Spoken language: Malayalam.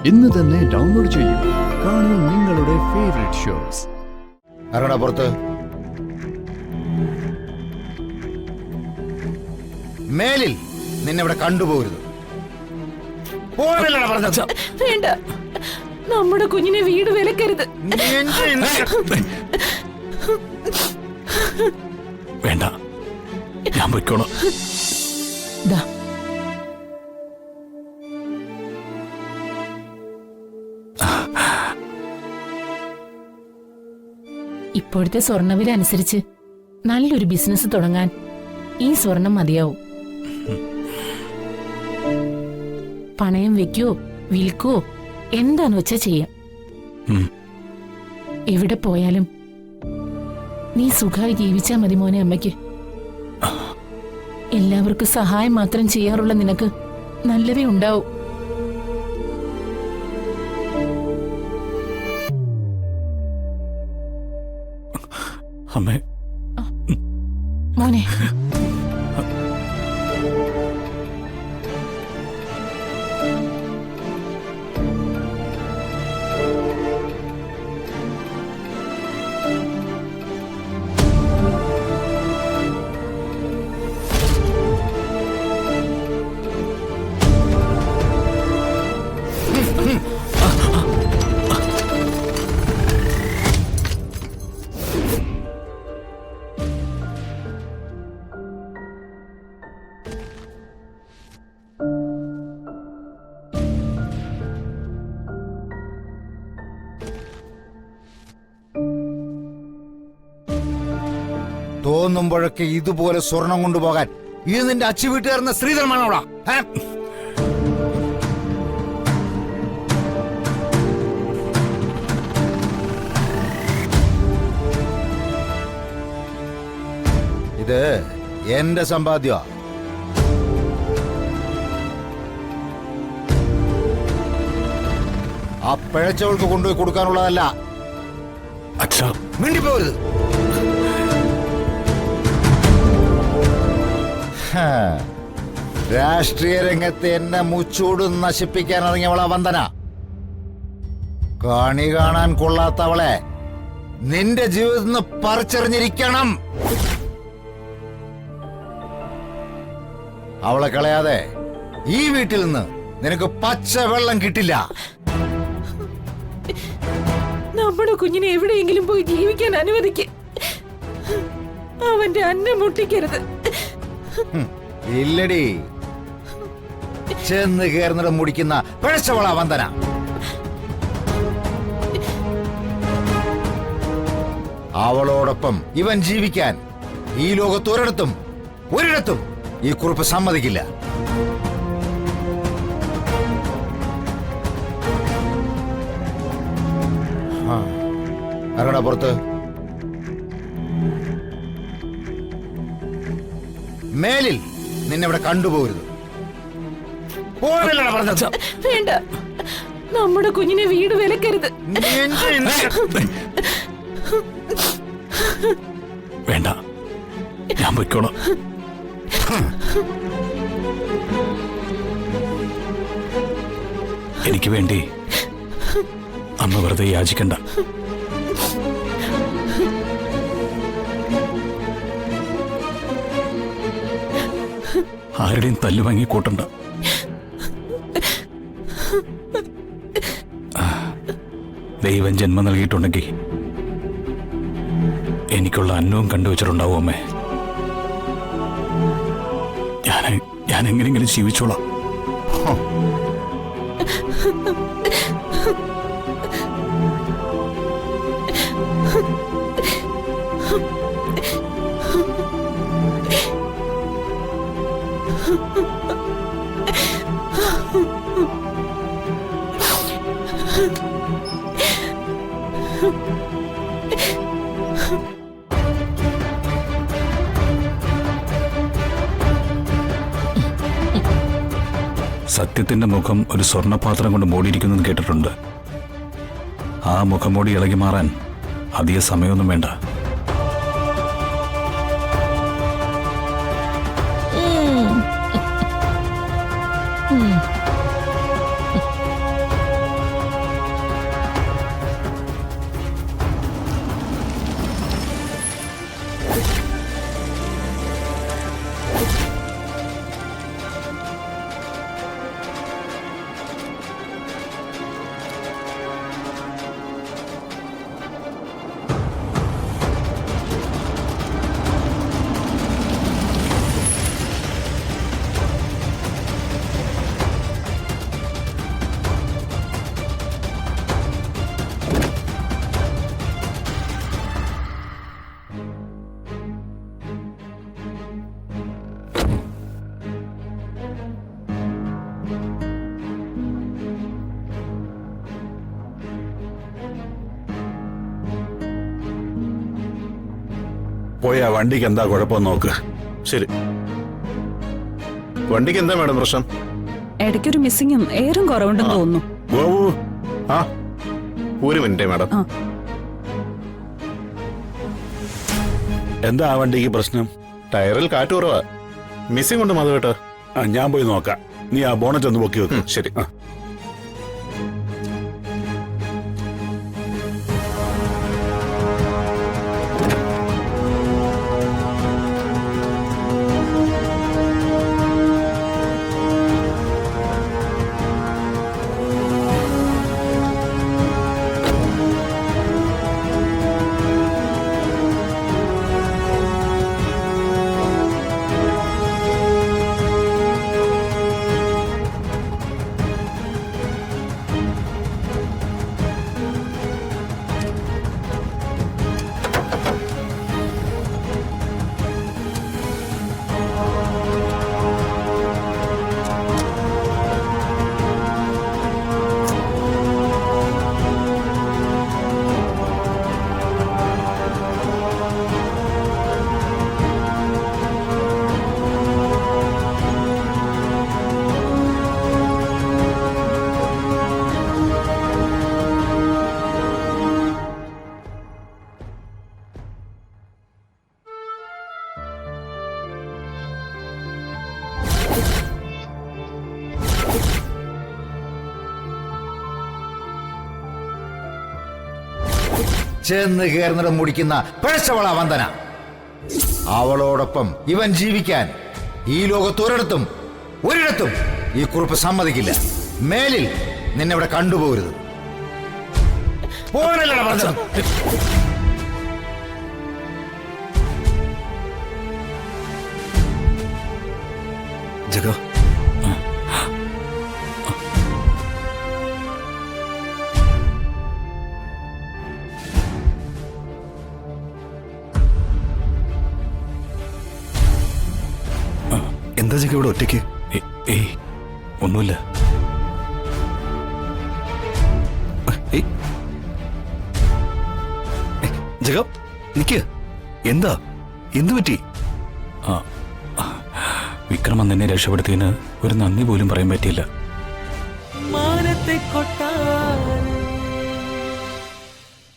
ഇന്ന് തന്നെ ഡൗൺലോഡ് ചെയ്യൂ. കാണൂ നിങ്ങളുടെ ഫേവറേറ്റ് ഷോസ്. ഇറങ്ങടാ പുറത്ത്. മേലിൽ നിന്നെ ഇവിടെ കണ്ടുപോകരുത്. വേണ്ട, നമ്മുടെ കുഞ്ഞിനെ വീട് വിലക്കരുത്. വേണ്ട, ഞാൻ പൊയ്ക്കോളാം. ഇപ്പോഴത്തെ സ്വർണ്ണവില അനുസരിച്ച് നല്ലൊരു ബിസിനസ് തുടങ്ങാൻ ഈ സ്വർണം മതിയാവും. പണയം വെക്കോ വിൽക്കോ എന്താന്ന് വെച്ചാ ചെയ്യാം. എവിടെ പോയാലും നീ സുഖമായി ജീവിച്ചാ മതി മോനെ. അമ്മയ്ക്ക് എല്ലാവർക്കും സഹായം മാത്രം ചെയ്യാറുള്ള നിനക്ക് നല്ലതേ ഉണ്ടാവും. അമ്മേ, മോനെ തോന്നുമ്പോഴൊക്കെ ഇതുപോലെ സ്വർണം കൊണ്ടുപോകാൻ ഇത് നിന്റെ അച്ചു വീട്ടുകാരുന്ന ശ്രീധരമാണോടാ? ഇത് എന്റെ സമ്പാദ്യ. ആ പിഴച്ചവൾക്ക് കൊണ്ടുപോയി കൊടുക്കാനുള്ളതല്ല. അച്ഛാ, മിണ്ടിപ്പോരുത്. രാഷ്ട്രീയ രംഗത്ത് എന്നെ മുച്ചൂട് നശിപ്പിക്കാൻ ഇറങ്ങിയവളാ വന്ദന. കണി കാണാൻ കൊള്ളാത്തവളെ നിന്റെ ജീവിതത്തിൽ നിന്ന് പറിച്ചെറിഞ്ഞിരിക്കണം. അവളെ കളയാതെ ഈ വീട്ടിൽ നിന്ന് നിനക്ക് പച്ച വെള്ളം കിട്ടില്ല. നമ്മുടെ കുഞ്ഞിനെ എവിടെയെങ്കിലും പോയി ജീവിക്കാൻ അനുവദിക്ക്. അവന്റെ അന്നം മുട്ടിക്കരുത്. ഇല്ലടി, ചെന്ന് കയറുന്നിടം മുടിക്കുന്ന പിഴച്ചവളാ വന്ദന. അവളോടൊപ്പം ഇവൻ ജീവിക്കാൻ ഈ ലോകത്ത് ഒരിടത്തും ഈ കുറിപ്പ് സമ്മതിക്കില്ല. ഇറങ്ങടാ പുറത്ത്. മേലിൽ നിന്നെ ഇവിടെ കണ്ടുപോകരുത്. വേണ്ട, നമ്മുടെ കുഞ്ഞിനെ വീട് വിലക്കരുത്. വേണ്ട, ഞാൻ പൊയ്ക്കോളാം. എനിക്ക് വേണ്ടി അമ്മ വെറുതെ യാചിക്കണ്ട. ആരുടെയും തല്ലു വാങ്ങി കൂട്ടണ്ട. ദൈവം ജന്മം നൽകിയിട്ടുണ്ടെങ്കിൽ എനിക്കുള്ള അന്നവും കണ്ടുവച്ചിട്ടുണ്ടാവും അമ്മേ. ഞാൻ എങ്ങനെയെങ്കിലും ജീവിച്ചോളാം. സത്യത്തിന്റെ മുഖം ഒരു സ്വർണ്ണപാത്രം കൊണ്ട് മൂടിയിരിക്കുന്നത് കേട്ടിട്ടുണ്ട്. ആ മുഖംമൂടി ഇളകി മാറാൻ അധിക സമയമൊന്നും വേണ്ട. പോയി ആ വണ്ടിക്ക് എന്താ കുഴപ്പം നോക്ക്. ശരി. വണ്ടിക്ക് എന്താ മാഡം പ്രശ്നം? ഇടയ്ക്കൊരു മിസ്സിങ്ങും എയറും കുറവുണ്ടെന്ന് തോന്നുന്നു. ഗോവു, ആ ഒരു മിനിറ്റ് മാഡം. എന്താ ആ വണ്ടിക്ക് പ്രശ്നം? ടയറിൽ കാറ്റ് കുറവാ. മിസ്സിംഗ് ഉണ്ട് മാധവേട്ടാ. ആ, ഞാൻ പോയി നോക്കാം. നീ ആ ബോണറ്റ് ഒന്ന് പൊക്കി വെക്കും. ശരി. ചെന്ന് കയറുന്നിടം മുടിക്കുന്ന പിഴച്ചവള വന്ദന. അവളോടൊപ്പം ഇവൻ ജീവിക്കാൻ ഈ ലോകത്തൊരിടത്തും ഈ കുറിപ്പ് സമ്മതിക്കില്ല. മേലിൽ നിന്നെ ഇവിടെ കണ്ടുപോകരുത്. പോകാനല്ല പറഞ്ഞത്. ജഗ, എന്താ ജഗ ഇവിടെ ഒറ്റയ്ക്ക്? ഏയ് ഒന്നുമില്ല. ജഗ നിക്ക്. എന്താ, എന്തു പറ്റി? വിക്രമൻ നിന്നെ രക്ഷപ്പെടുത്തിയതിന് ഒരു നന്ദി പോലും പറയാൻ പറ്റിയില്ല. മാനത്തെ കൊട്ടാ